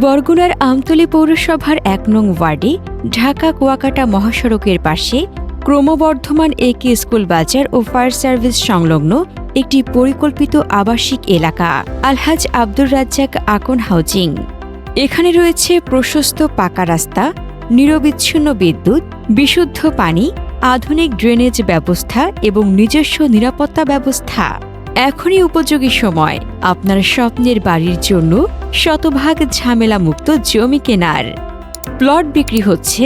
বরগুনার আমতলী পৌরসভার ১ নং ওয়ার্ডে ঢাকা কুয়াকাটা মহাসড়কের পাশে ক্রমবর্ধমান একে স্কুল বাজার ও ফায়ার সার্ভিস সংলগ্ন একটি পরিকল্পিত আবাসিক এলাকা আলহাজ আব্দুর রাজ্জাক আকন হাউজিং। এখানে রয়েছে প্রশস্ত পাকা রাস্তা, নিরবিচ্ছিন্ন বিদ্যুৎ, বিশুদ্ধ পানি, আধুনিক ড্রেনেজ ব্যবস্থা এবং নিজস্ব নিরাপত্তা ব্যবস্থা। এখনই উপযোগী সময় আপনার স্বপ্নের বাড়ির জন্য শতভাগ ঝামেলামুক্ত জমি কেনার। প্লট বিক্রি হচ্ছে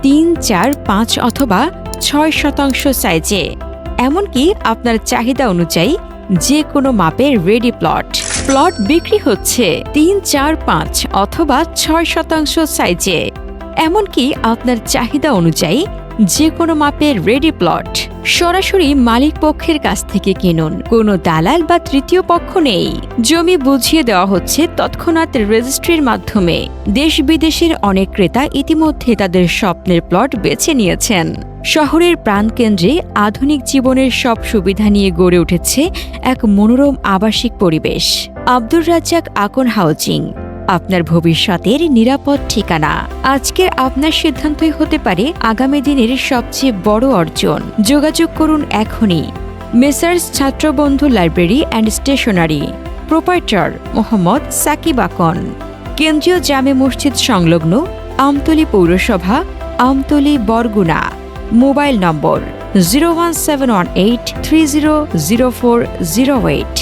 ৩, ৪, ৫ অথবা ৬ শতাংশ সাইজে, এমনকি আপনার চাহিদা অনুযায়ী যে কোনো মাপের রেডি প্লট। প্লট বিক্রি হচ্ছে ৩, ৪, ৫ অথবা ৬ শতাংশ সাইজে, এমনকি আপনার চাহিদা অনুযায়ী যে কোনো মাপের রেডি প্লট। সরাসরি মালিক পক্ষের কাছ থেকে কিনুন, কোনো দালাল বা তৃতীয় পক্ষ নেই। জমি বুঝিয়ে দেওয়া হচ্ছে তৎক্ষণাৎ রেজিস্ট্রির মাধ্যমে। দেশ বিদেশের অনেক ক্রেতা ইতিমধ্যে তাদের স্বপ্নের প্লট বেছে নিয়েছেন। শহরের প্রাণকেন্দ্রে আধুনিক জীবনের সব সুবিধা নিয়ে গড়ে উঠেছে এক মনোরম আবাসিক পরিবেশ। আব্দুর রাজ্জাক আকন হাউজিং, আপনার ভবিষ্যতের নিরাপদ ঠিকানা। আজকের আপনার সিদ্ধান্তই হতে পারে আগামী দিনের সবচেয়ে বড় অর্জন। যোগাযোগ করুন এখনই। Messrs Chhatrabandhu library and stationery, proprietor Mohammad Sakib Akon, কেন্দ্রীয় জামে মসজিদ সংলগ্ন, আমতলী পৌরসভা, আমতলী, বরগুনা। মোবাইল নম্বর 01718300408।